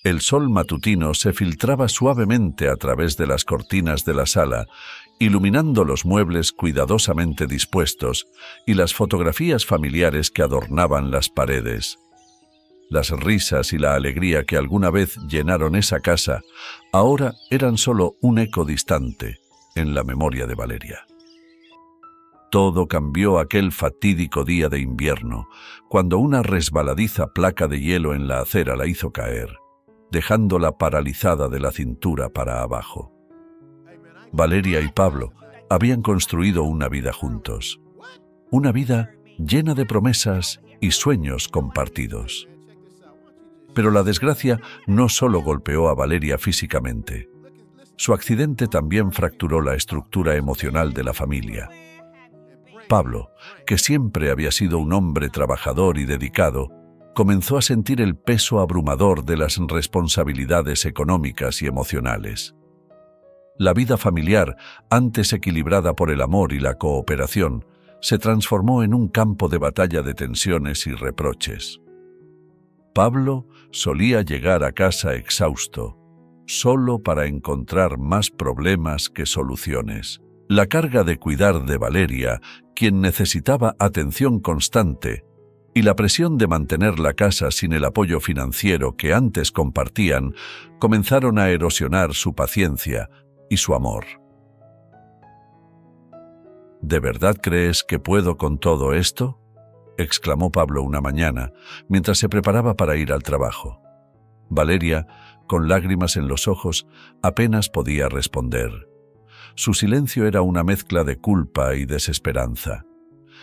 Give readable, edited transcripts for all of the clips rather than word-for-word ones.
El sol matutino se filtraba suavemente a través de las cortinas de la sala, iluminando los muebles cuidadosamente dispuestos y las fotografías familiares que adornaban las paredes. Las risas y la alegría que alguna vez llenaron esa casa ahora eran solo un eco distante en la memoria de Valeria. Todo cambió aquel fatídico día de invierno, cuando una resbaladiza placa de hielo en la acera la hizo caer, dejándola paralizada de la cintura para abajo. Valeria y Pablo habían construido una vida juntos, una vida llena de promesas y sueños compartidos. Pero la desgracia no solo golpeó a Valeria físicamente. Su accidente también fracturó la estructura emocional de la familia. Pablo, que siempre había sido un hombre trabajador y dedicado, comenzó a sentir el peso abrumador de las responsabilidades económicas y emocionales. La vida familiar, antes equilibrada por el amor y la cooperación, se transformó en un campo de batalla de tensiones y reproches. Pablo solía llegar a casa exhausto, solo para encontrar más problemas que soluciones. La carga de cuidar de Valeria, quien necesitaba atención constante, y la presión de mantener la casa sin el apoyo financiero que antes compartían, comenzaron a erosionar su paciencia y su amor. ¿De verdad crees que puedo con todo esto?, exclamó Pablo una mañana, mientras se preparaba para ir al trabajo. Valeria, con lágrimas en los ojos, apenas podía responder. Su silencio era una mezcla de culpa y desesperanza.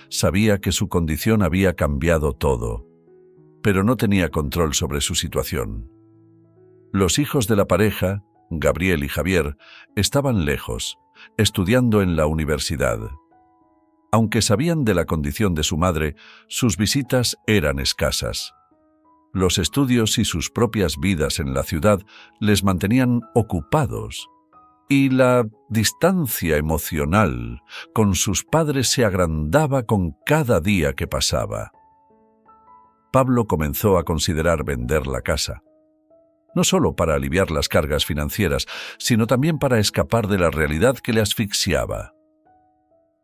Sabía que su condición había cambiado todo, pero no tenía control sobre su situación. Los hijos de la pareja, Gabriel y Javier, estaban lejos, estudiando en la universidad. Aunque sabían de la condición de su madre, sus visitas eran escasas. Los estudios y sus propias vidas en la ciudad les mantenían ocupados, y la distancia emocional con sus padres se agrandaba con cada día que pasaba. Pablo comenzó a considerar vender la casa, no solo para aliviar las cargas financieras, sino también para escapar de la realidad que le asfixiaba.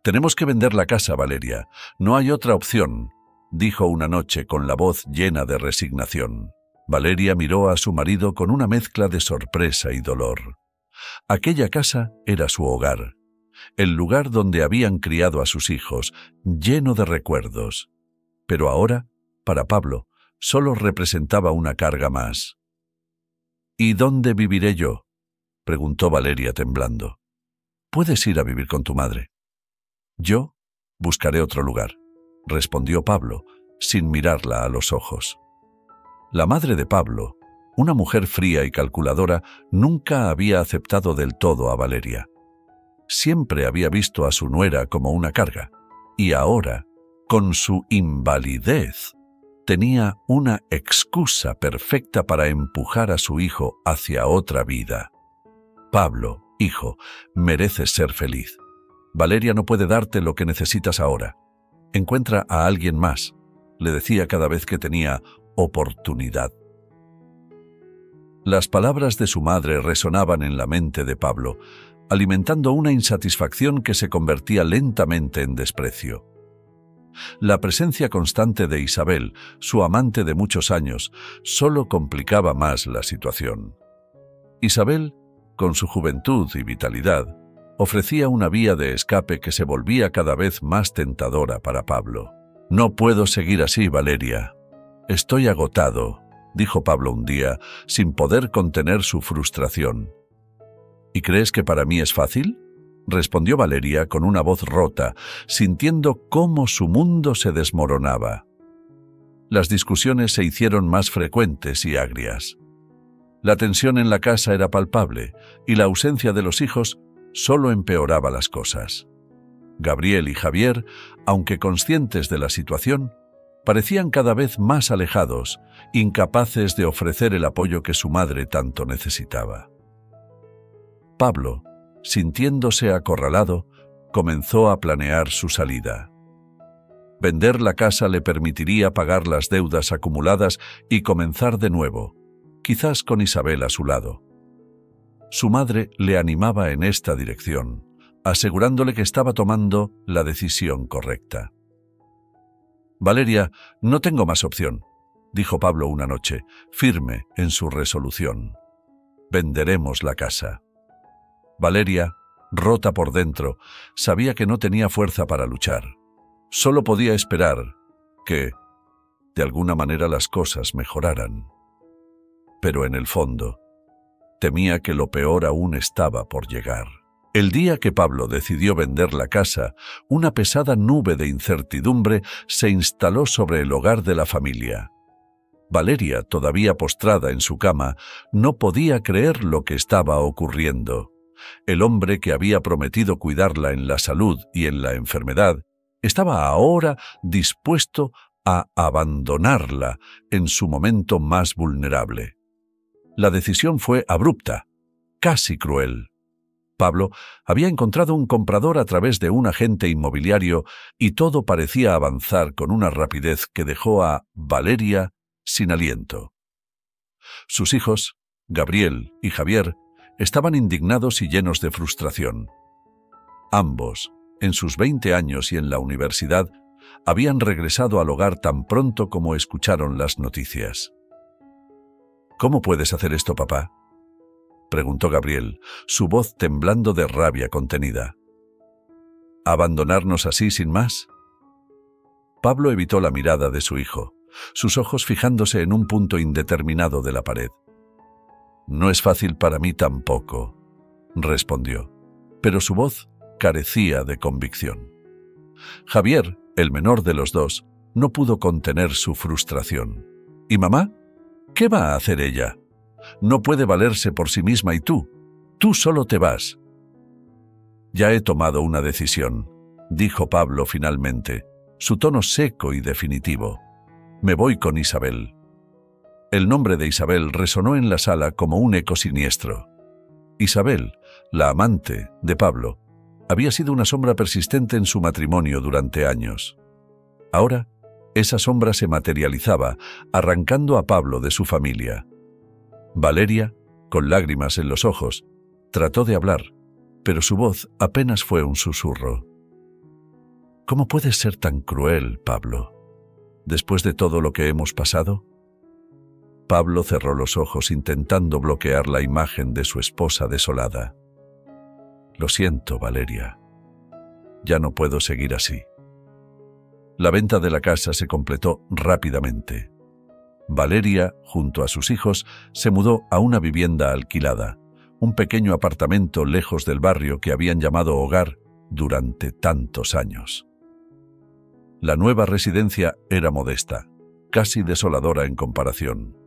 «Tenemos que vender la casa, Valeria. No hay otra opción», dijo una noche con la voz llena de resignación. Valeria miró a su marido con una mezcla de sorpresa y dolor. Aquella casa era su hogar, el lugar donde habían criado a sus hijos, lleno de recuerdos. Pero ahora, para Pablo, solo representaba una carga más. «¿Y dónde viviré yo?», preguntó Valeria temblando. «Puedes ir a vivir con tu madre». «Yo buscaré otro lugar», respondió Pablo, sin mirarla a los ojos. La madre de Pablo, una mujer fría y calculadora, nunca había aceptado del todo a Valeria. Siempre había visto a su nuera como una carga, y ahora, con su invalidez, tenía una excusa perfecta para empujar a su hijo hacia otra vida. «Pablo, hijo, mereces ser feliz. Valeria no puede darte lo que necesitas ahora. Encuentra a alguien más», le decía cada vez que tenía oportunidad. Las palabras de su madre resonaban en la mente de Pablo, alimentando una insatisfacción que se convertía lentamente en desprecio. La presencia constante de Isabel, su amante de muchos años, solo complicaba más la situación. Isabel, con su juventud y vitalidad, ofrecía una vía de escape que se volvía cada vez más tentadora para Pablo. «No puedo seguir así, Valeria. Estoy agotado», dijo Pablo un día, sin poder contener su frustración. «¿Y crees que para mí es fácil?», respondió Valeria con una voz rota, sintiendo cómo su mundo se desmoronaba. Las discusiones se hicieron más frecuentes y agrias. La tensión en la casa era palpable, y la ausencia de los hijos solo empeoraba las cosas. Gabriel y Javier, aunque conscientes de la situación, parecían cada vez más alejados, incapaces de ofrecer el apoyo que su madre tanto necesitaba. Pablo, sintiéndose acorralado, comenzó a planear su salida. Vender la casa le permitiría pagar las deudas acumuladas y comenzar de nuevo, quizás con Isabel a su lado. Su madre le animaba en esta dirección, asegurándole que estaba tomando la decisión correcta. «Valeria, no tengo más opción», dijo Pablo una noche, firme en su resolución. «Venderemos la casa». Valeria, rota por dentro, sabía que no tenía fuerza para luchar. Solo podía esperar que, de alguna manera, las cosas mejoraran. Pero en el fondo, temía que lo peor aún estaba por llegar. El día que Pablo decidió vender la casa, una pesada nube de incertidumbre se instaló sobre el hogar de la familia. Valeria, todavía postrada en su cama, no podía creer lo que estaba ocurriendo. El hombre que había prometido cuidarla en la salud y en la enfermedad estaba ahora dispuesto a abandonarla en su momento más vulnerable. La decisión fue abrupta, casi cruel. Pablo había encontrado un comprador a través de un agente inmobiliario y todo parecía avanzar con una rapidez que dejó a Valeria sin aliento. Sus hijos, Gabriel y Javier, estaban indignados y llenos de frustración. Ambos, en sus 20 años y en la universidad, habían regresado al hogar tan pronto como escucharon las noticias. «¿Cómo puedes hacer esto, papá?», preguntó Gabriel, su voz temblando de rabia contenida. «¿Abandonarnos así sin más?». Pablo evitó la mirada de su hijo, sus ojos fijándose en un punto indeterminado de la pared. «No es fácil para mí tampoco», respondió, pero su voz carecía de convicción. Javier, el menor de los dos, no pudo contener su frustración. «¿Y mamá? ¿Qué va a hacer ella? No puede valerse por sí misma y tú solo te vas». «Ya he tomado una decisión», dijo Pablo finalmente, su tono seco y definitivo. «Me voy con Isabel». El nombre de Isabel resonó en la sala como un eco siniestro. Isabel, la amante de Pablo, había sido una sombra persistente en su matrimonio durante años. Ahora, esa sombra se materializaba, arrancando a Pablo de su familia. Valeria, con lágrimas en los ojos, trató de hablar, pero su voz apenas fue un susurro. «¿Cómo puedes ser tan cruel, Pablo? Después de todo lo que hemos pasado». Pablo cerró los ojos intentando bloquear la imagen de su esposa desolada. «Lo siento, Valeria. Ya no puedo seguir así». La venta de la casa se completó rápidamente. Valeria, junto a sus hijos, se mudó a una vivienda alquilada, un pequeño apartamento lejos del barrio que habían llamado hogar durante tantos años. La nueva residencia era modesta, casi desoladora en comparación.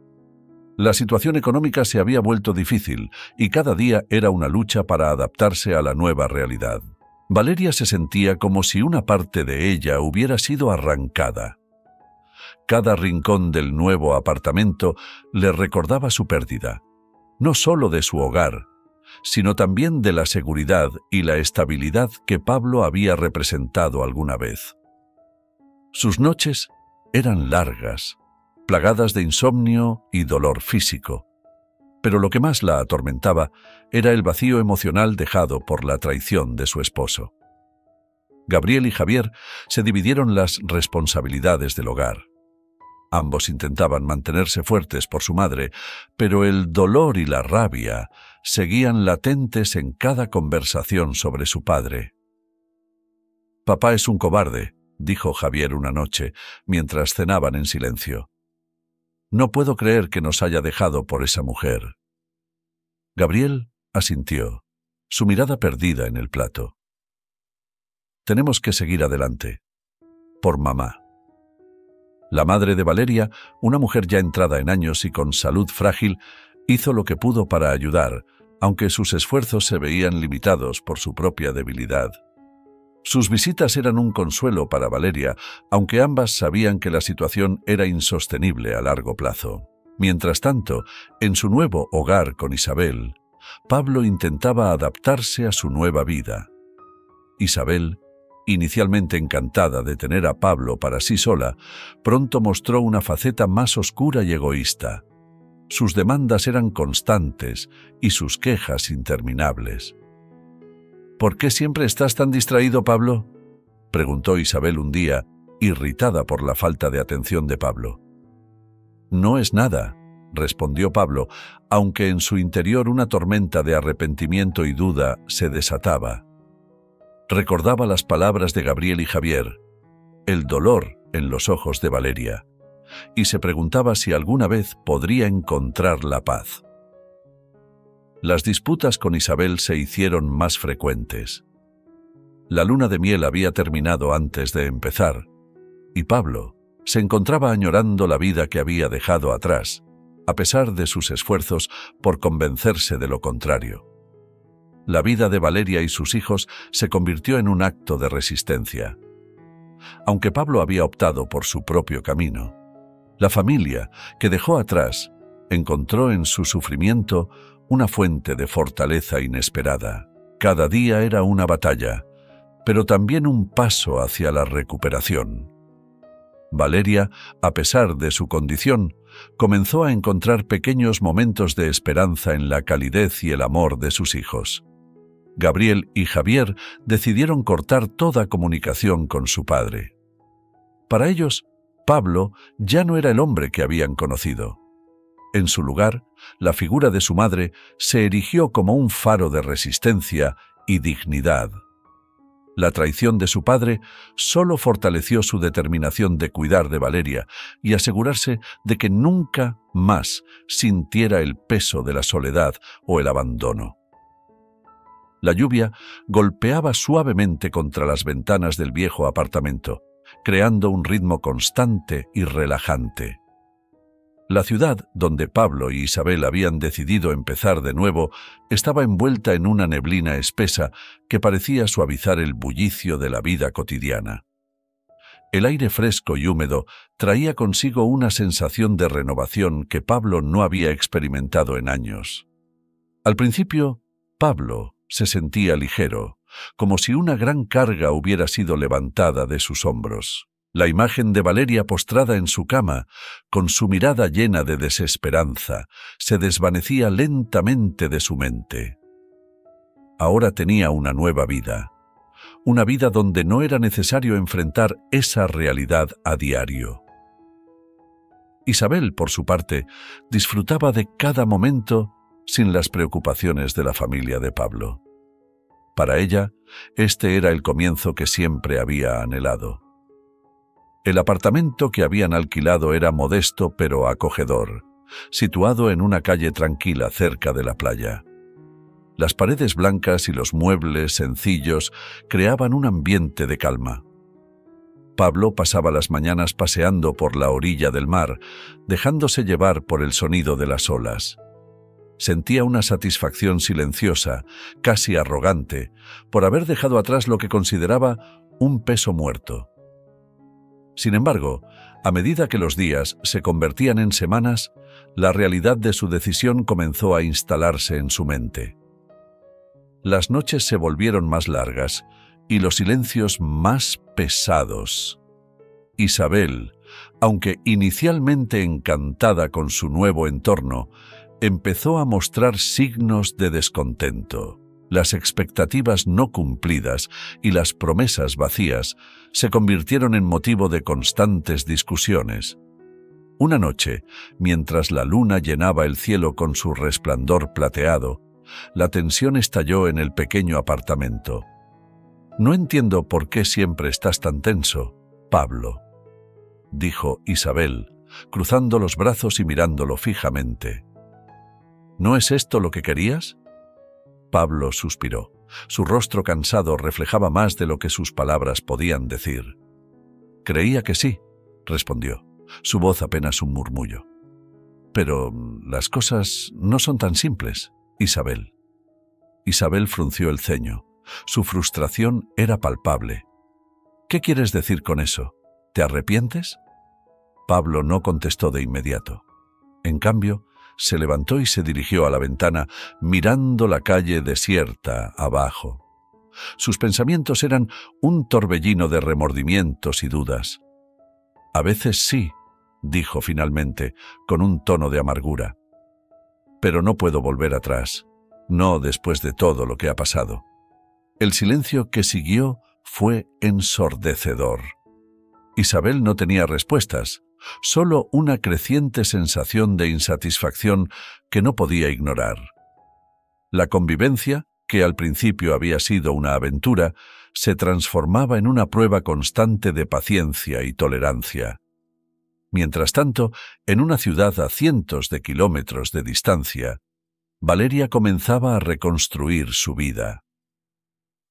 La situación económica se había vuelto difícil y cada día era una lucha para adaptarse a la nueva realidad. Valeria se sentía como si una parte de ella hubiera sido arrancada. Cada rincón del nuevo apartamento le recordaba su pérdida, no solo de su hogar, sino también de la seguridad y la estabilidad que Pablo había representado alguna vez. Sus noches eran largas, plagadas de insomnio y dolor físico, pero lo que más la atormentaba era el vacío emocional dejado por la traición de su esposo. Gabriel y Javier se dividieron las responsabilidades del hogar. Ambos intentaban mantenerse fuertes por su madre, pero el dolor y la rabia seguían latentes en cada conversación sobre su padre. «Papá es un cobarde», dijo Javier una noche, mientras cenaban en silencio. «No puedo creer que nos haya dejado por esa mujer». Gabriel asintió, su mirada perdida en el plato. «Tenemos que seguir adelante. Por mamá». La madre de Valeria, una mujer ya entrada en años y con salud frágil, hizo lo que pudo para ayudar, aunque sus esfuerzos se veían limitados por su propia debilidad. Sus visitas eran un consuelo para Valeria, aunque ambas sabían que la situación era insostenible a largo plazo. Mientras tanto, en su nuevo hogar con Isabel, Pablo intentaba adaptarse a su nueva vida. Isabel, inicialmente encantada de tener a Pablo para sí sola, pronto mostró una faceta más oscura y egoísta. Sus demandas eran constantes y sus quejas interminables. «¿Por qué siempre estás tan distraído, Pablo?», preguntó Isabel un día, irritada por la falta de atención de Pablo. «No es nada», respondió Pablo, aunque en su interior una tormenta de arrepentimiento y duda se desataba. Recordaba las palabras de Gabriel y Javier, el dolor en los ojos de Valeria, y se preguntaba si alguna vez podría encontrar la paz. Las disputas con Isabel se hicieron más frecuentes. La luna de miel había terminado antes de empezar, y Pablo se encontraba añorando la vida que había dejado atrás, a pesar de sus esfuerzos por convencerse de lo contrario. La vida de Valeria y sus hijos se convirtió en un acto de resistencia. Aunque Pablo había optado por su propio camino, la familia que dejó atrás encontró en su sufrimiento una fuente de fortaleza inesperada. Cada día era una batalla, pero también un paso hacia la recuperación. Valeria, a pesar de su condición, comenzó a encontrar pequeños momentos de esperanza en la calidez y el amor de sus hijos. Gabriel y Javier decidieron cortar toda comunicación con su padre. Para ellos, Pablo ya no era el hombre que habían conocido. En su lugar, la figura de su madre se erigió como un faro de resistencia y dignidad. La traición de su padre solo fortaleció su determinación de cuidar de Valeria y asegurarse de que nunca más sintiera el peso de la soledad o el abandono. La lluvia golpeaba suavemente contra las ventanas del viejo apartamento, creando un ritmo constante y relajante. La ciudad donde Pablo y Isabel habían decidido empezar de nuevo estaba envuelta en una neblina espesa que parecía suavizar el bullicio de la vida cotidiana. El aire fresco y húmedo traía consigo una sensación de renovación que Pablo no había experimentado en años. Al principio, Pablo se sentía ligero, como si una gran carga hubiera sido levantada de sus hombros. La imagen de Valeria postrada en su cama, con su mirada llena de desesperanza, se desvanecía lentamente de su mente. Ahora tenía una nueva vida, una vida donde no era necesario enfrentar esa realidad a diario. Isabel, por su parte, disfrutaba de cada momento sin las preocupaciones de la familia de Pablo. Para ella, este era el comienzo que siempre había anhelado. El apartamento que habían alquilado era modesto pero acogedor, situado en una calle tranquila cerca de la playa. Las paredes blancas y los muebles sencillos creaban un ambiente de calma. Pablo pasaba las mañanas paseando por la orilla del mar, dejándose llevar por el sonido de las olas. Sentía una satisfacción silenciosa, casi arrogante, por haber dejado atrás lo que consideraba un peso muerto. Sin embargo, a medida que los días se convertían en semanas, la realidad de su decisión comenzó a instalarse en su mente. Las noches se volvieron más largas y los silencios más pesados. Isabel, aunque inicialmente encantada con su nuevo entorno, empezó a mostrar signos de descontento. Las expectativas no cumplidas y las promesas vacías se convirtieron en motivo de constantes discusiones. Una noche, mientras la luna llenaba el cielo con su resplandor plateado, la tensión estalló en el pequeño apartamento. «No entiendo por qué siempre estás tan tenso, Pablo», dijo Isabel, cruzando los brazos y mirándolo fijamente. «¿No es esto lo que querías?». Pablo suspiró. Su rostro cansado reflejaba más de lo que sus palabras podían decir. «Creía que sí», respondió, su voz apenas un murmullo. «Pero las cosas no son tan simples, Isabel». Isabel frunció el ceño. Su frustración era palpable. «¿Qué quieres decir con eso? ¿Te arrepientes?». Pablo no contestó de inmediato. En cambio, se levantó y se dirigió a la ventana, mirando la calle desierta abajo. Sus pensamientos eran un torbellino de remordimientos y dudas. «A veces sí», dijo finalmente, con un tono de amargura. pero no puedo volver atrás, no después de todo lo que ha pasado. El silencio que siguió fue ensordecedor. Isabel no tenía respuestas, solo una creciente sensación de insatisfacción que no podía ignorar. La convivencia, que al principio había sido una aventura, se transformaba en una prueba constante de paciencia y tolerancia. Mientras tanto, en una ciudad a cientos de kilómetros de distancia, Valeria comenzaba a reconstruir su vida.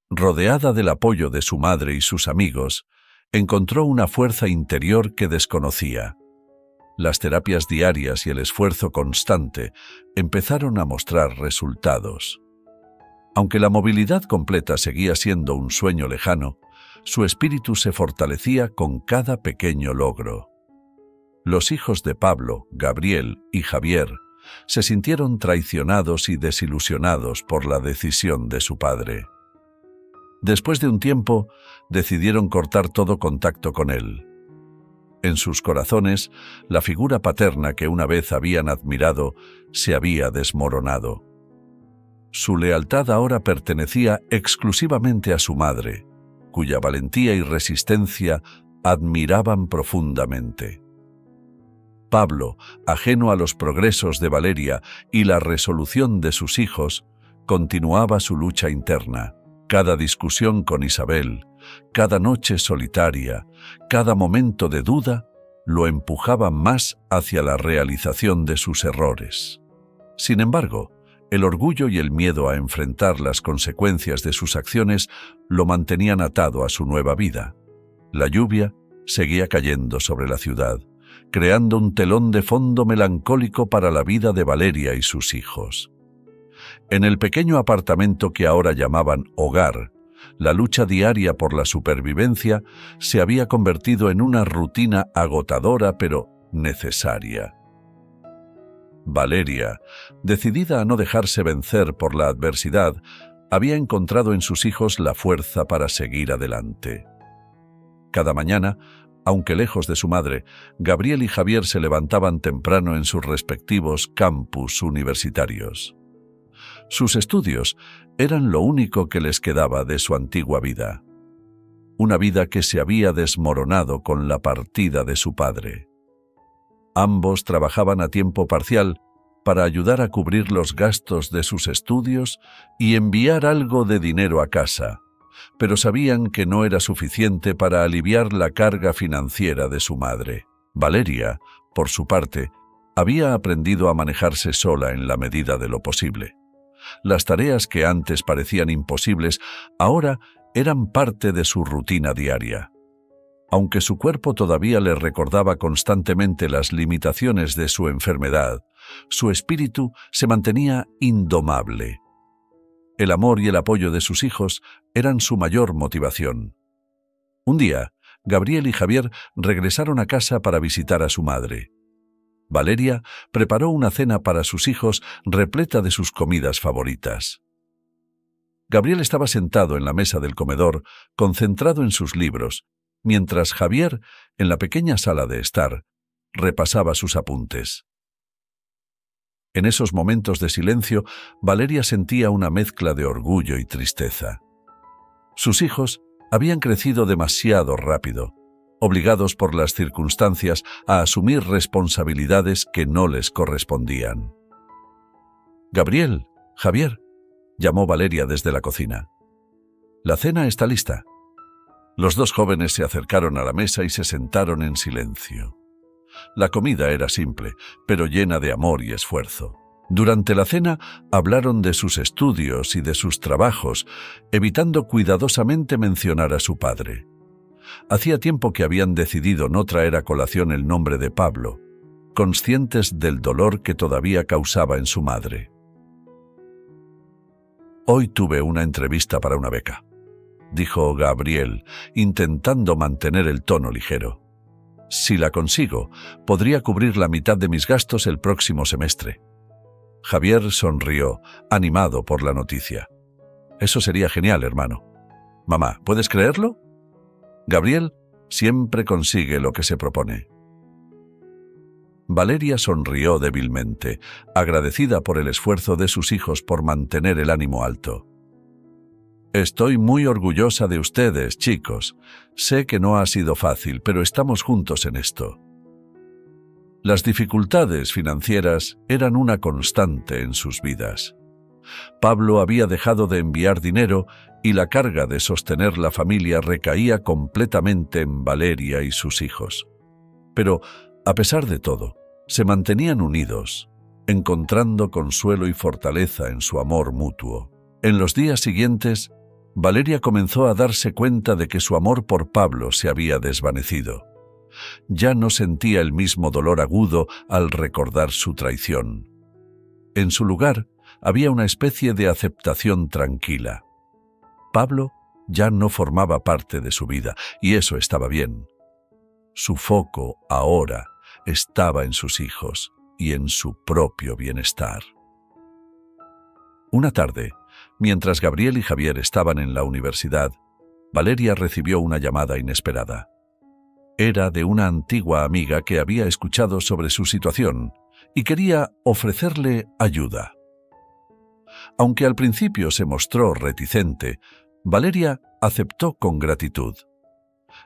Rodeada del apoyo de su madre y sus amigos, encontró una fuerza interior que desconocía. Las terapias diarias y el esfuerzo constante empezaron a mostrar resultados. Aunque la movilidad completa seguía siendo un sueño lejano, su espíritu se fortalecía con cada pequeño logro. Los hijos de Pablo, Gabriel y Javier se sintieron traicionados y desilusionados por la decisión de su padre. Después de un tiempo, decidieron cortar todo contacto con él. En sus corazones, la figura paterna que una vez habían admirado se había desmoronado. Su lealtad ahora pertenecía exclusivamente a su madre, cuya valentía y resistencia admiraban profundamente. Pablo, ajeno a los progresos de Valeria y la resolución de sus hijos, continuaba su lucha interna. Cada discusión con Isabel, cada noche solitaria, cada momento de duda, lo empujaba más hacia la realización de sus errores. Sin embargo, el orgullo y el miedo a enfrentar las consecuencias de sus acciones lo mantenían atado a su nueva vida. La lluvia seguía cayendo sobre la ciudad, creando un telón de fondo melancólico para la vida de Valeria y sus hijos. En el pequeño apartamento que ahora llamaban hogar, la lucha diaria por la supervivencia se había convertido en una rutina agotadora pero necesaria. Valeria, decidida a no dejarse vencer por la adversidad, había encontrado en sus hijos la fuerza para seguir adelante. Cada mañana, aunque lejos de su madre, Gabriel y Javier se levantaban temprano en sus respectivos campus universitarios. Sus estudios eran lo único que les quedaba de su antigua vida. Una vida que se había desmoronado con la partida de su padre. Ambos trabajaban a tiempo parcial para ayudar a cubrir los gastos de sus estudios y enviar algo de dinero a casa, pero sabían que no era suficiente para aliviar la carga financiera de su madre. Valeria, por su parte, había aprendido a manejarse sola en la medida de lo posible. Las tareas que antes parecían imposibles, ahora eran parte de su rutina diaria. Aunque su cuerpo todavía le recordaba constantemente las limitaciones de su enfermedad, su espíritu se mantenía indomable. El amor y el apoyo de sus hijos eran su mayor motivación. Un día, Gabriel y Javier regresaron a casa para visitar a su madre. Valeria preparó una cena para sus hijos repleta de sus comidas favoritas. Gabriel estaba sentado en la mesa del comedor, concentrado en sus libros, mientras Javier, en la pequeña sala de estar, repasaba sus apuntes. En esos momentos de silencio, Valeria sentía una mezcla de orgullo y tristeza. Sus hijos habían crecido demasiado rápido, obligados por las circunstancias a asumir responsabilidades que no les correspondían. «Gabriel, Javier», llamó Valeria desde la cocina. «La cena está lista». Los dos jóvenes se acercaron a la mesa y se sentaron en silencio. La comida era simple, pero llena de amor y esfuerzo. Durante la cena hablaron de sus estudios y de sus trabajos, evitando cuidadosamente mencionar a su padre. Hacía tiempo que habían decidido no traer a colación el nombre de Pablo, conscientes del dolor que todavía causaba en su madre. «Hoy tuve una entrevista para una beca», dijo Gabriel, intentando mantener el tono ligero. «Si la consigo, podría cubrir la mitad de mis gastos el próximo semestre». Javier sonrió, animado por la noticia. «Eso sería genial, hermano». «Mamá, ¿puedes creerlo?» Gabriel siempre consigue lo que se propone. Valeria sonrió débilmente, agradecida por el esfuerzo de sus hijos por mantener el ánimo alto. Estoy muy orgullosa de ustedes, chicos. Sé que no ha sido fácil, pero estamos juntos en esto. Las dificultades financieras eran una constante en sus vidas. Pablo había dejado de enviar dinero y la carga de sostener la familia recaía completamente en Valeria y sus hijos. Pero, a pesar de todo, se mantenían unidos, encontrando consuelo y fortaleza en su amor mutuo. En los días siguientes, Valeria comenzó a darse cuenta de que su amor por Pablo se había desvanecido. Ya no sentía el mismo dolor agudo al recordar su traición. En su lugar, había una especie de aceptación tranquila. Pablo ya no formaba parte de su vida, y eso estaba bien. Su foco, ahora, estaba en sus hijos y en su propio bienestar. Una tarde, mientras Gabriel y Javier estaban en la universidad, Valeria recibió una llamada inesperada. Era de una antigua amiga que había escuchado sobre su situación y quería ofrecerle ayuda. Aunque al principio se mostró reticente, Valeria aceptó con gratitud.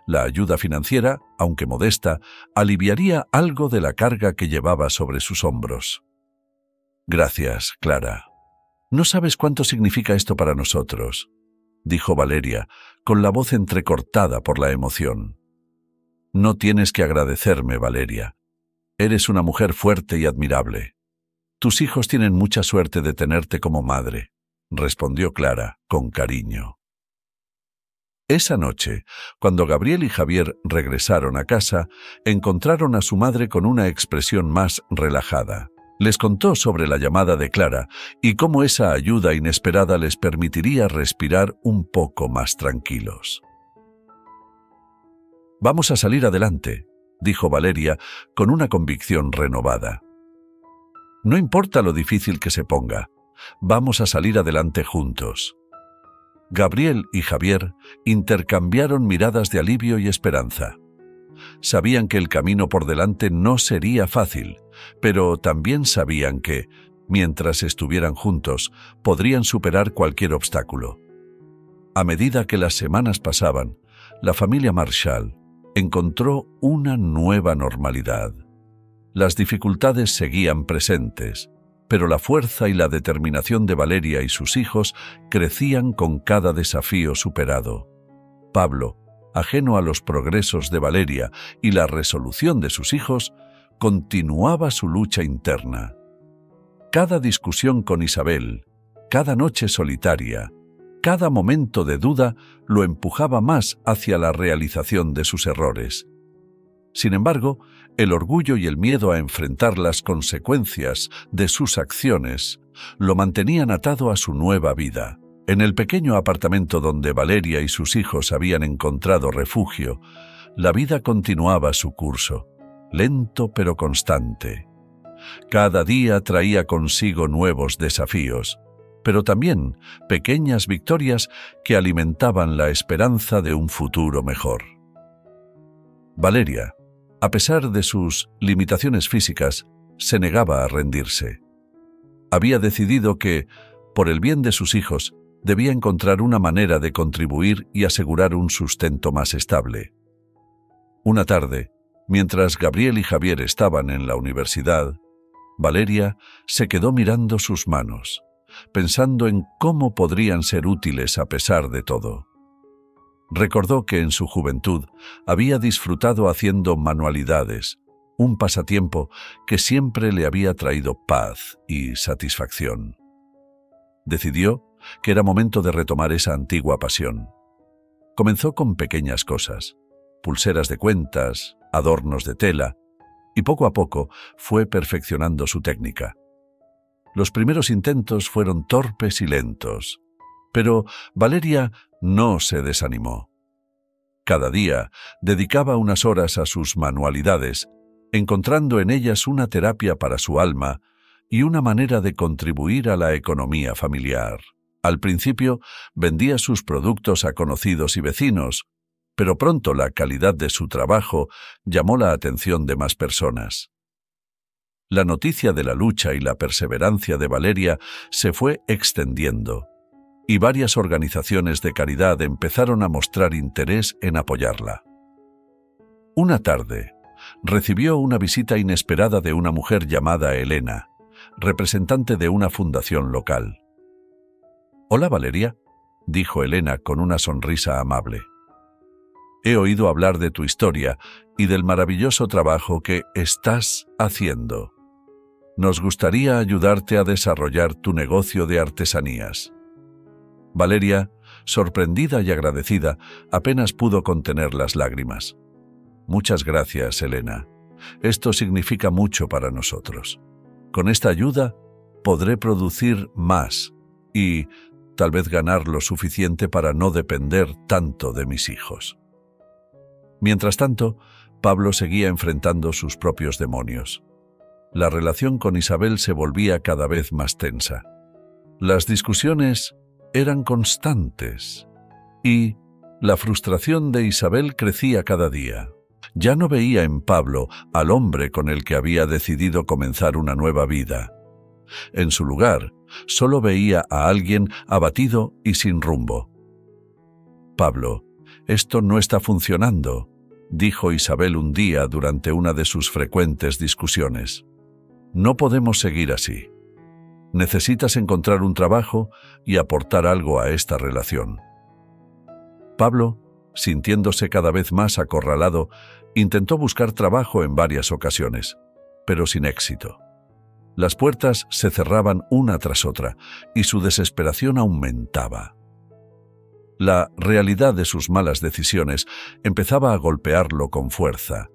La ayuda financiera, aunque modesta, aliviaría algo de la carga que llevaba sobre sus hombros. Gracias, Clara. No sabes cuánto significa esto para nosotros, dijo Valeria, con la voz entrecortada por la emoción. No tienes que agradecerme, Valeria. Eres una mujer fuerte y admirable. Tus hijos tienen mucha suerte de tenerte como madre, respondió Clara, con cariño. Esa noche, cuando Gabriel y Javier regresaron a casa, encontraron a su madre con una expresión más relajada. Les contó sobre la llamada de Clara y cómo esa ayuda inesperada les permitiría respirar un poco más tranquilos. «Vamos a salir adelante», dijo Valeria con una convicción renovada. «No importa lo difícil que se ponga, vamos a salir adelante juntos». Gabriel y Javier intercambiaron miradas de alivio y esperanza. Sabían que el camino por delante no sería fácil, pero también sabían que, mientras estuvieran juntos, podrían superar cualquier obstáculo. A medida que las semanas pasaban, la familia Marshall encontró una nueva normalidad. Las dificultades seguían presentes, pero la fuerza y la determinación de Valeria y sus hijos crecían con cada desafío superado. Pablo, ajeno a los progresos de Valeria y la resolución de sus hijos, continuaba su lucha interna. Cada discusión con Isabel, cada noche solitaria, cada momento de duda lo empujaba más hacia la realización de sus errores. Sin embargo, el orgullo y el miedo a enfrentar las consecuencias de sus acciones lo mantenían atado a su nueva vida. En el pequeño apartamento donde Valeria y sus hijos habían encontrado refugio, la vida continuaba su curso, lento pero constante. Cada día traía consigo nuevos desafíos, pero también pequeñas victorias que alimentaban la esperanza de un futuro mejor. Valeria, a pesar de sus limitaciones físicas, se negaba a rendirse. Había decidido que, por el bien de sus hijos, debía encontrar una manera de contribuir y asegurar un sustento más estable. Una tarde, mientras Gabriel y Javier estaban en la universidad, Valeria se quedó mirando sus manos, pensando en cómo podrían ser útiles a pesar de todo. Recordó que en su juventud había disfrutado haciendo manualidades, un pasatiempo que siempre le había traído paz y satisfacción. Decidió que era momento de retomar esa antigua pasión. Comenzó con pequeñas cosas, pulseras de cuentas, adornos de tela, y poco a poco fue perfeccionando su técnica. Los primeros intentos fueron torpes y lentos, pero Valeria no se desanimó. Cada día dedicaba unas horas a sus manualidades, encontrando en ellas una terapia para su alma y una manera de contribuir a la economía familiar. Al principio vendía sus productos a conocidos y vecinos, pero pronto la calidad de su trabajo llamó la atención de más personas. La noticia de la lucha y la perseverancia de Valeria se fue extendiendo, y varias organizaciones de caridad empezaron a mostrar interés en apoyarla. Una tarde, recibió una visita inesperada de una mujer llamada Elena, representante de una fundación local. «Hola, Valeria», dijo Elena con una sonrisa amable. «He oído hablar de tu historia y del maravilloso trabajo que estás haciendo. Nos gustaría ayudarte a desarrollar tu negocio de artesanías». Valeria, sorprendida y agradecida, apenas pudo contener las lágrimas. «Muchas gracias, Elena. Esto significa mucho para nosotros. Con esta ayuda podré producir más y tal vez ganar lo suficiente para no depender tanto de mis hijos». Mientras tanto, Pablo seguía enfrentando sus propios demonios. La relación con Isabel se volvía cada vez más tensa. Las discusiones eran constantes y la frustración de Isabel crecía cada día. Ya no veía en Pablo al hombre con el que había decidido comenzar una nueva vida. En su lugar, solo veía a alguien abatido y sin rumbo. «Pablo, esto no está funcionando», dijo Isabel un día durante una de sus frecuentes discusiones. «No podemos seguir así. Necesitas encontrar un trabajo y aportar algo a esta relación». Pablo, sintiéndose cada vez más acorralado, intentó buscar trabajo en varias ocasiones, pero sin éxito. Las puertas se cerraban una tras otra y su desesperación aumentaba. La realidad de sus malas decisiones empezaba a golpearlo con fuerza,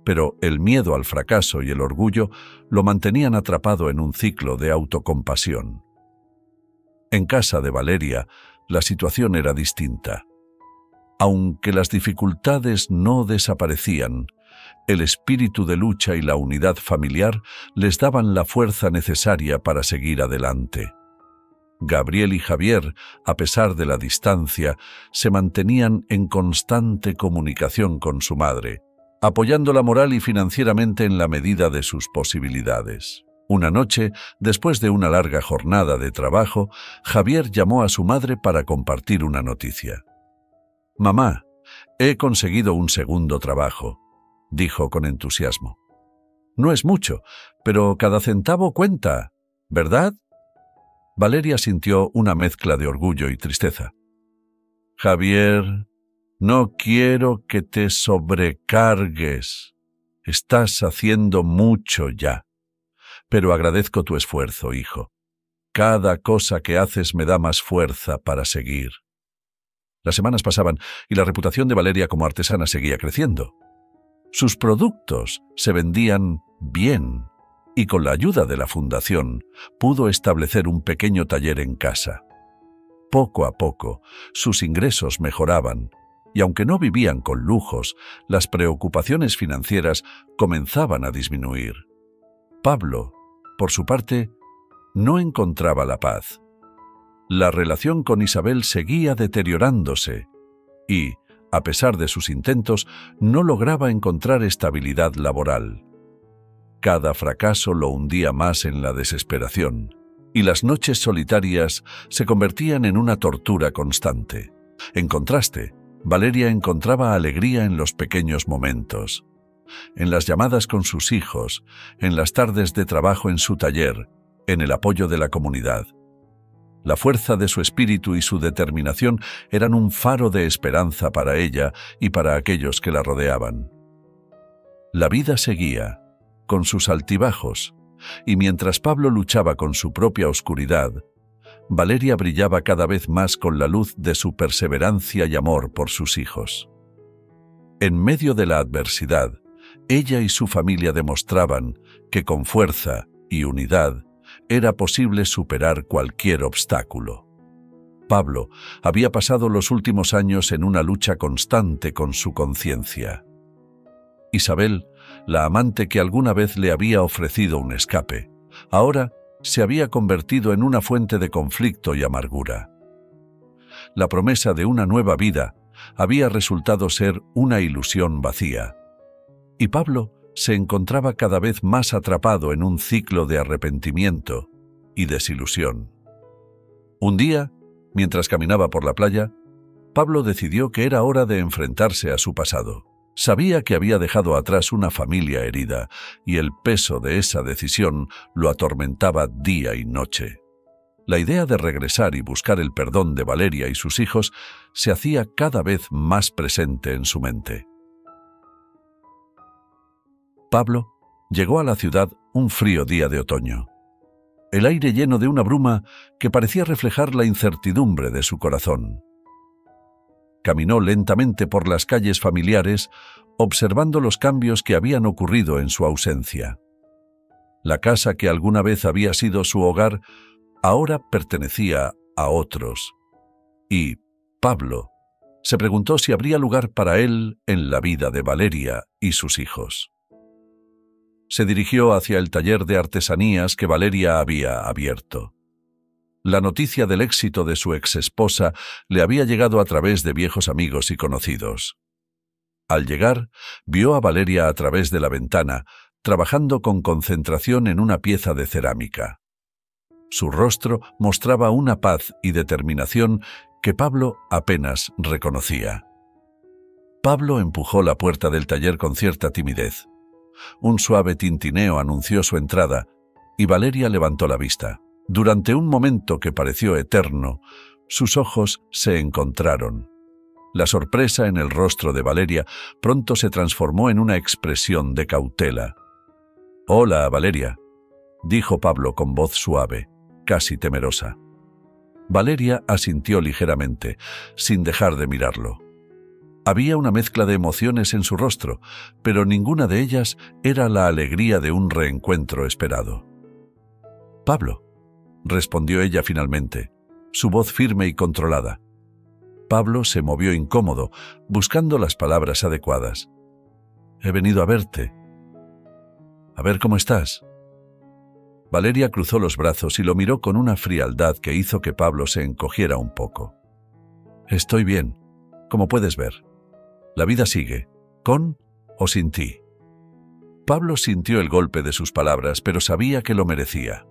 pero el miedo al fracaso y el orgullo lo mantenían atrapado en un ciclo de autocompasión. En casa de Valeria, la situación era distinta. Aunque las dificultades no desaparecían, el espíritu de lucha y la unidad familiar les daban la fuerza necesaria para seguir adelante. Gabriel y Javier, a pesar de la distancia, se mantenían en constante comunicación con su madre, apoyándola moral y financieramente en la medida de sus posibilidades. Una noche, después de una larga jornada de trabajo, Javier llamó a su madre para compartir una noticia. «Mamá, he conseguido un segundo trabajo», dijo con entusiasmo. «No es mucho, pero cada centavo cuenta, ¿verdad?». Valeria sintió una mezcla de orgullo y tristeza. «Javier, no quiero que te sobrecargues. Estás haciendo mucho ya. Pero agradezco tu esfuerzo, hijo. Cada cosa que haces me da más fuerza para seguir». Las semanas pasaban y la reputación de Valeria como artesana seguía creciendo. Sus productos se vendían bien y con la ayuda de la fundación pudo establecer un pequeño taller en casa. Poco a poco, sus ingresos mejoraban y aunque no vivían con lujos, las preocupaciones financieras comenzaban a disminuir. Pablo, por su parte, no encontraba la paz. La relación con Isabel seguía deteriorándose y, a pesar de sus intentos, no lograba encontrar estabilidad laboral. Cada fracaso lo hundía más en la desesperación, y las noches solitarias se convertían en una tortura constante. En contraste, Valeria encontraba alegría en los pequeños momentos, en las llamadas con sus hijos, en las tardes de trabajo en su taller, en el apoyo de la comunidad. La fuerza de su espíritu y su determinación eran un faro de esperanza para ella y para aquellos que la rodeaban. La vida seguía, con sus altibajos, y mientras Pablo luchaba con su propia oscuridad, Valeria brillaba cada vez más con la luz de su perseverancia y amor por sus hijos. En medio de la adversidad, ella y su familia demostraban que con fuerza y unidad era posible superar cualquier obstáculo. Pablo había pasado los últimos años en una lucha constante con su conciencia. Isabel, la amante que alguna vez le había ofrecido un escape, ahora se había convertido en una fuente de conflicto y amargura. La promesa de una nueva vida había resultado ser una ilusión vacía, y Pablo se encontraba cada vez más atrapado en un ciclo de arrepentimiento y desilusión. Un día, mientras caminaba por la playa, Pablo decidió que era hora de enfrentarse a su pasado. Sabía que había dejado atrás una familia herida y el peso de esa decisión lo atormentaba día y noche. La idea de regresar y buscar el perdón de Valeria y sus hijos se hacía cada vez más presente en su mente. Pablo llegó a la ciudad un frío día de otoño. El aire lleno de una bruma que parecía reflejar la incertidumbre de su corazón. Caminó lentamente por las calles familiares, observando los cambios que habían ocurrido en su ausencia. La casa que alguna vez había sido su hogar, ahora pertenecía a otros. Y Pablo se preguntó si habría lugar para él en la vida de Valeria y sus hijos. Se dirigió hacia el taller de artesanías que Valeria había abierto. La noticia del éxito de su exesposa le había llegado a través de viejos amigos y conocidos. Al llegar, vio a Valeria a través de la ventana, trabajando con concentración en una pieza de cerámica. Su rostro mostraba una paz y determinación que Pablo apenas reconocía. Pablo empujó la puerta del taller con cierta timidez. Un suave tintineo anunció su entrada y Valeria levantó la vista. Durante un momento que pareció eterno, sus ojos se encontraron. La sorpresa en el rostro de Valeria pronto se transformó en una expresión de cautela. «Hola, Valeria», dijo Pablo con voz suave, casi temerosa. Valeria asintió ligeramente, sin dejar de mirarlo. Había una mezcla de emociones en su rostro, pero ninguna de ellas era la alegría de un reencuentro esperado. «Pablo», respondió ella finalmente, su voz firme y controlada. Pablo se movió incómodo, buscando las palabras adecuadas. «He venido a verte. A ver cómo estás». Valeria cruzó los brazos y lo miró con una frialdad que hizo que Pablo se encogiera un poco. «Estoy bien, como puedes ver. La vida sigue, con o sin ti». Pablo sintió el golpe de sus palabras, pero sabía que lo merecía.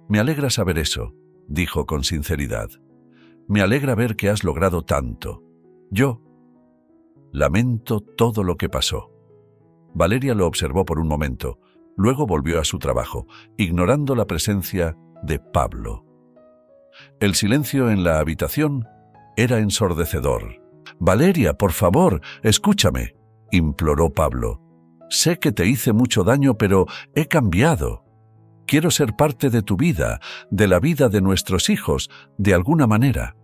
«Me alegra saber eso», dijo con sinceridad. «Me alegra ver que has logrado tanto. Yo lamento todo lo que pasó». Valeria lo observó por un momento, luego volvió a su trabajo, ignorando la presencia de Pablo. El silencio en la habitación era ensordecedor. «Valeria, por favor, escúchame», imploró Pablo. «Sé que te hice mucho daño, pero he cambiado. Quiero ser parte de tu vida, de la vida de nuestros hijos, de alguna manera».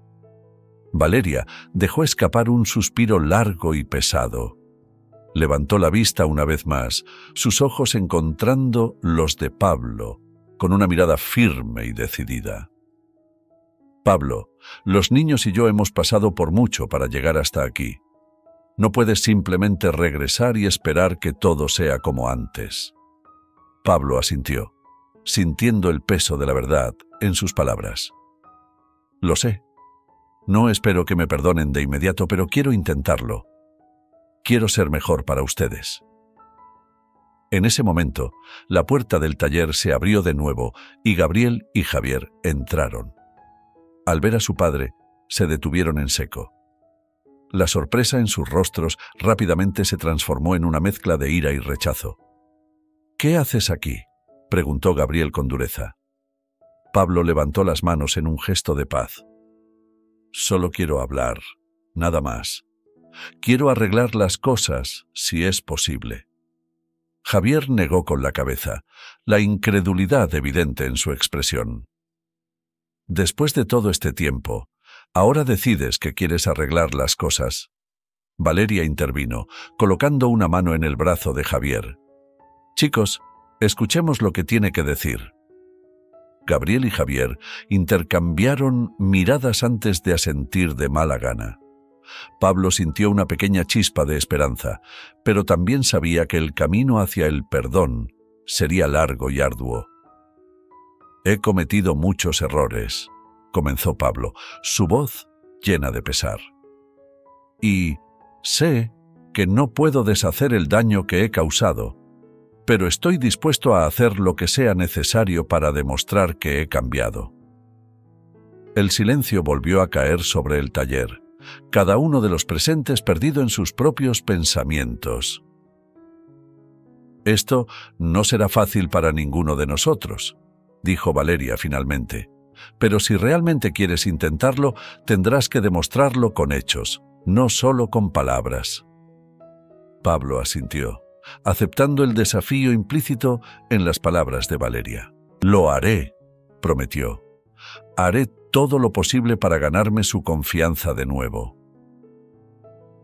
Valeria dejó escapar un suspiro largo y pesado. Levantó la vista una vez más, sus ojos encontrando los de Pablo, con una mirada firme y decidida. «Pablo, los niños y yo hemos pasado por mucho para llegar hasta aquí. No puedes simplemente regresar y esperar que todo sea como antes». Pablo asintió, sintiendo el peso de la verdad en sus palabras. «Lo sé. No espero que me perdonen de inmediato, pero quiero intentarlo. Quiero ser mejor para ustedes». En ese momento, la puerta del taller se abrió de nuevo y Gabriel y Javier entraron. Al ver a su padre, se detuvieron en seco. La sorpresa en sus rostros rápidamente se transformó en una mezcla de ira y rechazo. «¿Qué haces aquí?», preguntó Gabriel con dureza. Pablo levantó las manos en un gesto de paz. «Solo quiero hablar, nada más. Quiero arreglar las cosas, si es posible». Javier negó con la cabeza, la incredulidad evidente en su expresión. «Después de todo este tiempo, ahora decides que quieres arreglar las cosas». Valeria intervino, colocando una mano en el brazo de Javier. «Chicos, escuchemos lo que tiene que decir». Gabriel y Javier intercambiaron miradas antes de asentir de mala gana. Pablo sintió una pequeña chispa de esperanza, pero también sabía que el camino hacia el perdón sería largo y arduo. «He cometido muchos errores», comenzó Pablo, su voz llena de pesar. «Y sé que no puedo deshacer el daño que he causado, pero estoy dispuesto a hacer lo que sea necesario para demostrar que he cambiado. El silencio volvió a caer sobre el taller, cada uno de los presentes perdido en sus propios pensamientos. «Esto no será fácil para ninguno de nosotros», dijo Valeria finalmente. «Pero si realmente quieres intentarlo, tendrás que demostrarlo con hechos, no solo con palabras». Pablo asintió, aceptando el desafío implícito en las palabras de Valeria. «Lo haré», prometió. «Haré todo lo posible para ganarme su confianza de nuevo».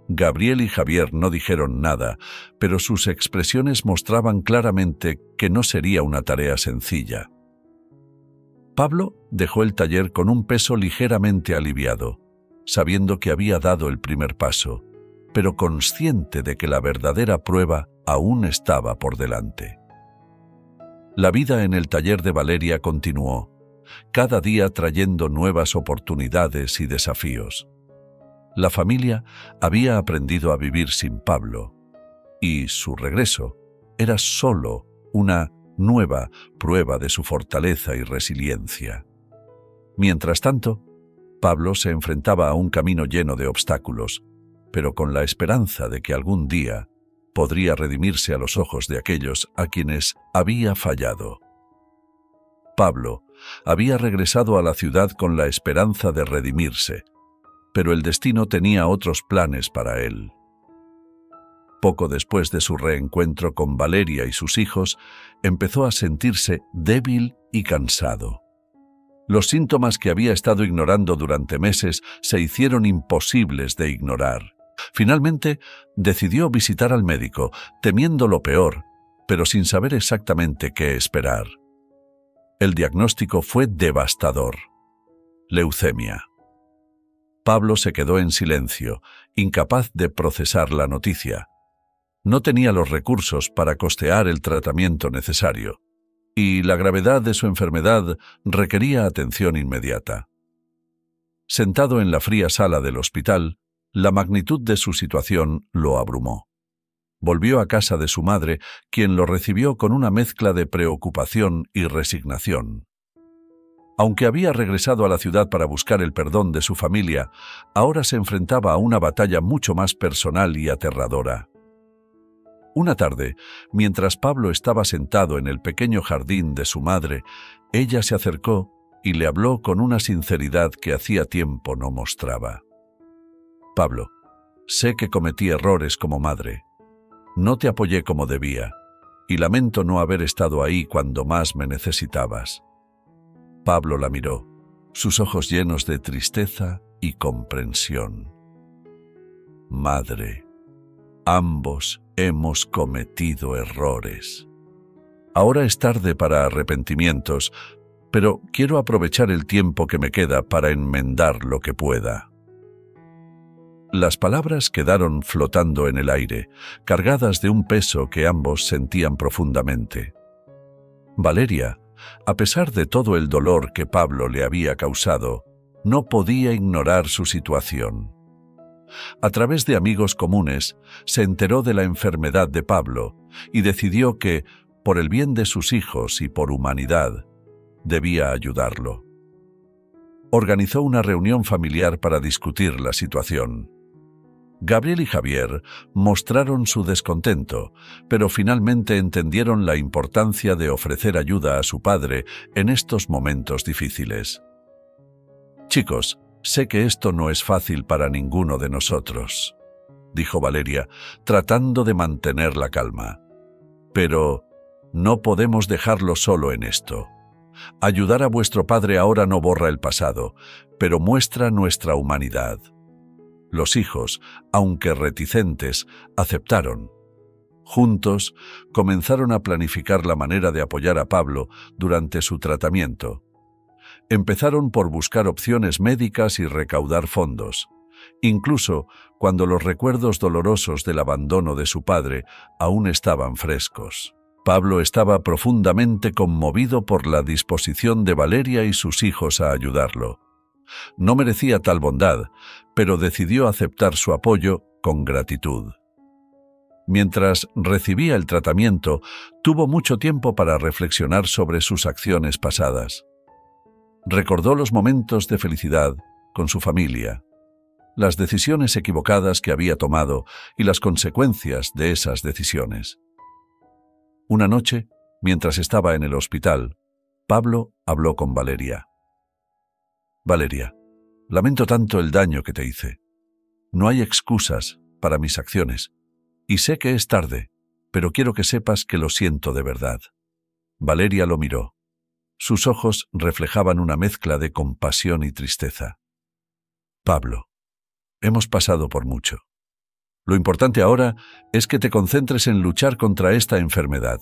Gabriel y Javier no dijeron nada, pero sus expresiones mostraban claramente que no sería una tarea sencilla. Pablo dejó el taller con un peso ligeramente aliviado, sabiendo que había dado el primer paso, pero consciente de que la verdadera prueba aún estaba por delante. La vida en el taller de Valeria continuó, cada día trayendo nuevas oportunidades y desafíos. La familia había aprendido a vivir sin Pablo, y su regreso era solo una nueva prueba de su fortaleza y resiliencia. Mientras tanto, Pablo se enfrentaba a un camino lleno de obstáculos, pero con la esperanza de que algún día podría redimirse a los ojos de aquellos a quienes había fallado. Pablo había regresado a la ciudad con la esperanza de redimirse, pero el destino tenía otros planes para él. Poco después de su reencuentro con Valeria y sus hijos, empezó a sentirse débil y cansado. Los síntomas que había estado ignorando durante meses se hicieron imposibles de ignorar. Finalmente, decidió visitar al médico, temiendo lo peor, pero sin saber exactamente qué esperar. El diagnóstico fue devastador: leucemia. Pablo se quedó en silencio, incapaz de procesar la noticia. No tenía los recursos para costear el tratamiento necesario, y la gravedad de su enfermedad requería atención inmediata. Sentado en la fría sala del hospital, la magnitud de su situación lo abrumó. Volvió a casa de su madre, quien lo recibió con una mezcla de preocupación y resignación. Aunque había regresado a la ciudad para buscar el perdón de su familia, ahora se enfrentaba a una batalla mucho más personal y aterradora. Una tarde, mientras Pablo estaba sentado en el pequeño jardín de su madre, ella se acercó y le habló con una sinceridad que hacía tiempo no mostraba. «Pablo, sé que cometí errores como madre. No te apoyé como debía, y lamento no haber estado ahí cuando más me necesitabas». Pablo la miró, sus ojos llenos de tristeza y comprensión. «Madre, ambos hemos cometido errores. Ahora es tarde para arrepentimientos, pero quiero aprovechar el tiempo que me queda para enmendar lo que pueda». Las palabras quedaron flotando en el aire, cargadas de un peso que ambos sentían profundamente. Valeria, a pesar de todo el dolor que Pablo le había causado, no podía ignorar su situación. A través de amigos comunes, se enteró de la enfermedad de Pablo y decidió que, por el bien de sus hijos y por humanidad, debía ayudarlo. Organizó una reunión familiar para discutir la situación. Gabriel y Javier mostraron su descontento, pero finalmente entendieron la importancia de ofrecer ayuda a su padre en estos momentos difíciles. «Chicos, sé que esto no es fácil para ninguno de nosotros», dijo Valeria, tratando de mantener la calma. «Pero no podemos dejarlo solo en esto. Ayudar a vuestro padre ahora no borra el pasado, pero muestra nuestra humanidad». Los hijos, aunque reticentes, aceptaron. Juntos, comenzaron a planificar la manera de apoyar a Pablo durante su tratamiento. Empezaron por buscar opciones médicas y recaudar fondos, incluso cuando los recuerdos dolorosos del abandono de su padre aún estaban frescos. Pablo estaba profundamente conmovido por la disposición de Valeria y sus hijos a ayudarlo. No merecía tal bondad, pero decidió aceptar su apoyo con gratitud. Mientras recibía el tratamiento, tuvo mucho tiempo para reflexionar sobre sus acciones pasadas. Recordó los momentos de felicidad con su familia, las decisiones equivocadas que había tomado y las consecuencias de esas decisiones. Una noche, mientras estaba en el hospital, Pablo habló con Valeria. «Valeria, lamento tanto el daño que te hice. No hay excusas para mis acciones, y sé que es tarde, pero quiero que sepas que lo siento de verdad». Valeria lo miró. Sus ojos reflejaban una mezcla de compasión y tristeza. «Pablo, hemos pasado por mucho. Lo importante ahora es que te concentres en luchar contra esta enfermedad.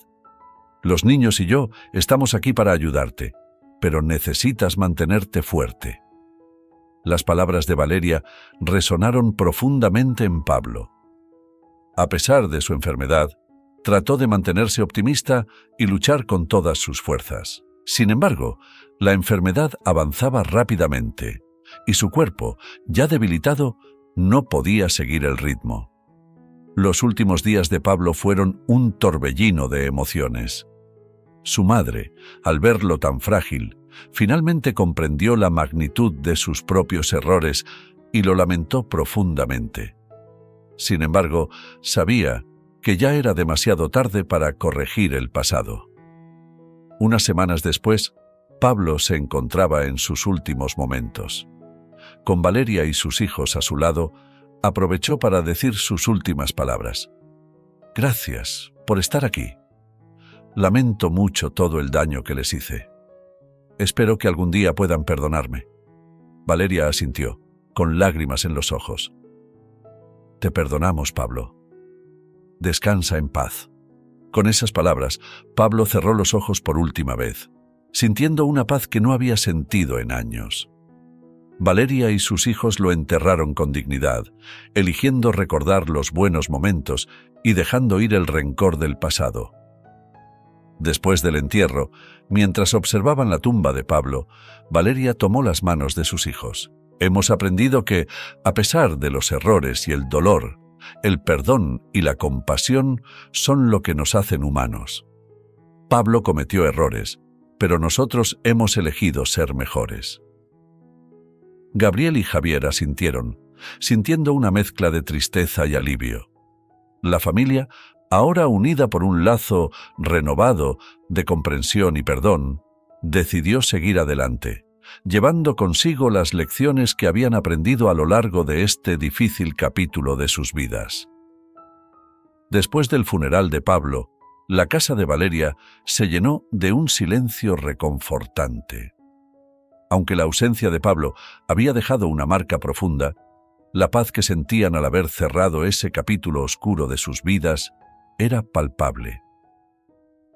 Los niños y yo estamos aquí para ayudarte, pero necesitas mantenerte fuerte». Las palabras de Valeria resonaron profundamente en Pablo. A pesar de su enfermedad, trató de mantenerse optimista y luchar con todas sus fuerzas. Sin embargo, la enfermedad avanzaba rápidamente y su cuerpo, ya debilitado, no podía seguir el ritmo. Los últimos días de Pablo fueron un torbellino de emociones. Su madre, al verlo tan frágil, finalmente comprendió la magnitud de sus propios errores y lo lamentó profundamente. Sin embargo, sabía que ya era demasiado tarde para corregir el pasado. Unas semanas después, Pablo se encontraba en sus últimos momentos. Con Valeria y sus hijos a su lado, aprovechó para decir sus últimas palabras. «Gracias por estar aquí. Lamento mucho todo el daño que les hice. Espero que algún día puedan perdonarme». Valeria asintió, con lágrimas en los ojos. «Te perdonamos, Pablo. Descansa en paz». Con esas palabras, Pablo cerró los ojos por última vez, sintiendo una paz que no había sentido en años. Valeria y sus hijos lo enterraron con dignidad, eligiendo recordar los buenos momentos y dejando ir el rencor del pasado. Después del entierro, mientras observaban la tumba de Pablo, Valeria tomó las manos de sus hijos. «Hemos aprendido que, a pesar de los errores y el dolor, el perdón y la compasión son lo que nos hacen humanos. Pablo cometió errores, pero nosotros hemos elegido ser mejores». Gabriel y Javier asintieron, sintiendo una mezcla de tristeza y alivio. La familia, ahora unida por un lazo renovado de comprensión y perdón, decidió seguir adelante, llevando consigo las lecciones que habían aprendido a lo largo de este difícil capítulo de sus vidas. Después del funeral de Pablo, la casa de Valeria se llenó de un silencio reconfortante. Aunque la ausencia de Pablo había dejado una marca profunda, la paz que sentían al haber cerrado ese capítulo oscuro de sus vidas era palpable.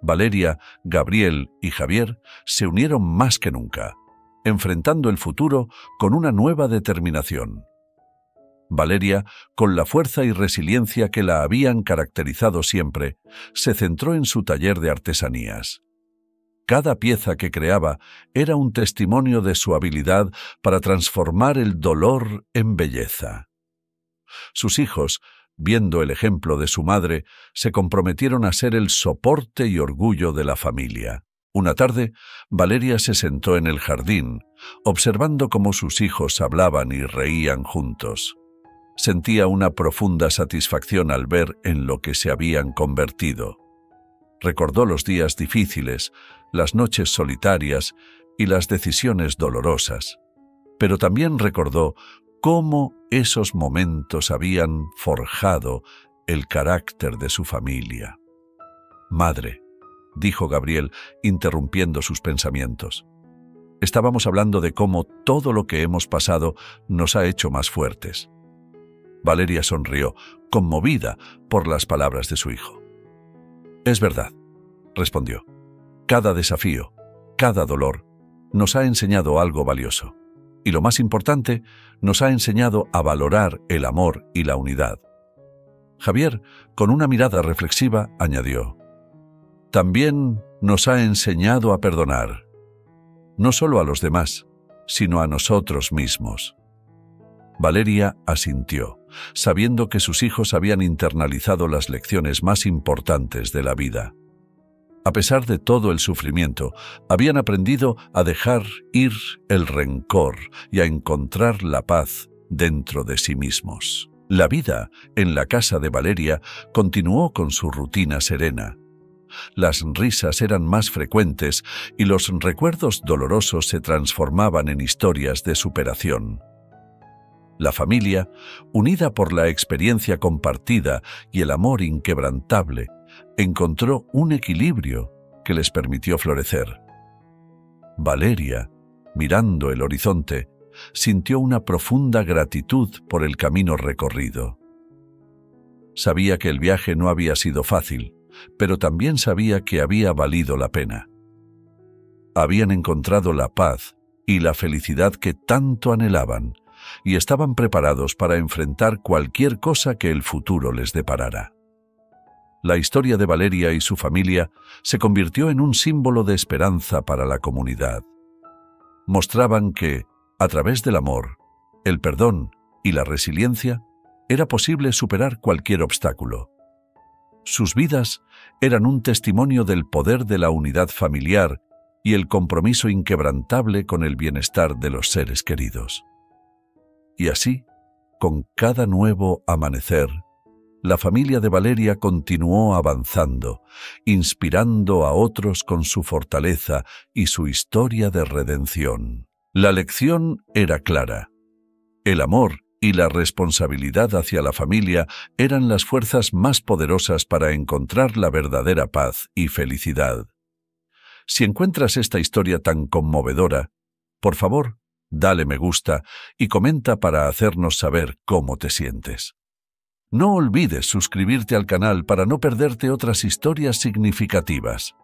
Valeria, Gabriel y Javier se unieron más que nunca, enfrentando el futuro con una nueva determinación. Valeria, con la fuerza y resiliencia que la habían caracterizado siempre, se centró en su taller de artesanías. Cada pieza que creaba era un testimonio de su habilidad para transformar el dolor en belleza. Sus hijos, viendo el ejemplo de su madre, se comprometieron a ser el soporte y orgullo de la familia. Una tarde, Valeria se sentó en el jardín, observando cómo sus hijos hablaban y reían juntos. Sentía una profunda satisfacción al ver en lo que se habían convertido. Recordó los días difíciles, las noches solitarias y las decisiones dolorosas, pero también recordó cómo esos momentos habían forjado el carácter de su familia. «Madre», dijo Gabriel, interrumpiendo sus pensamientos. «Estábamos hablando de cómo todo lo que hemos pasado nos ha hecho más fuertes». Valeria sonrió, conmovida por las palabras de su hijo. «Es verdad», respondió. «Cada desafío, cada dolor, nos ha enseñado algo valioso. Y lo más importante, nos ha enseñado a valorar el amor y la unidad». Javier, con una mirada reflexiva, añadió: «También nos ha enseñado a perdonar, no solo a los demás, sino a nosotros mismos». Valeria asintió, sabiendo que sus hijos habían internalizado las lecciones más importantes de la vida. A pesar de todo el sufrimiento, habían aprendido a dejar ir el rencor y a encontrar la paz dentro de sí mismos. La vida en la casa de Valeria continuó con su rutina serena. Las risas eran más frecuentes y los recuerdos dolorosos se transformaban en historias de superación. La familia, unida por la experiencia compartida y el amor inquebrantable, encontró un equilibrio que les permitió florecer. Valeria, mirando el horizonte, sintió una profunda gratitud por el camino recorrido. Sabía que el viaje no había sido fácil, pero también sabía que había valido la pena. Habían encontrado la paz y la felicidad que tanto anhelaban, y estaban preparados para enfrentar cualquier cosa que el futuro les deparara. La historia de Valeria y su familia se convirtió en un símbolo de esperanza para la comunidad. Mostraban que, a través del amor, el perdón y la resiliencia, era posible superar cualquier obstáculo. Sus vidas eran un testimonio del poder de la unidad familiar y el compromiso inquebrantable con el bienestar de los seres queridos. Y así, con cada nuevo amanecer, la familia de Valeria continuó avanzando, inspirando a otros con su fortaleza y su historia de redención. La lección era clara. El amor y la responsabilidad hacia la familia eran las fuerzas más poderosas para encontrar la verdadera paz y felicidad. Si encuentras esta historia tan conmovedora, por favor, dale me gusta y comenta para hacernos saber cómo te sientes. No olvides suscribirte al canal para no perderte otras historias significativas.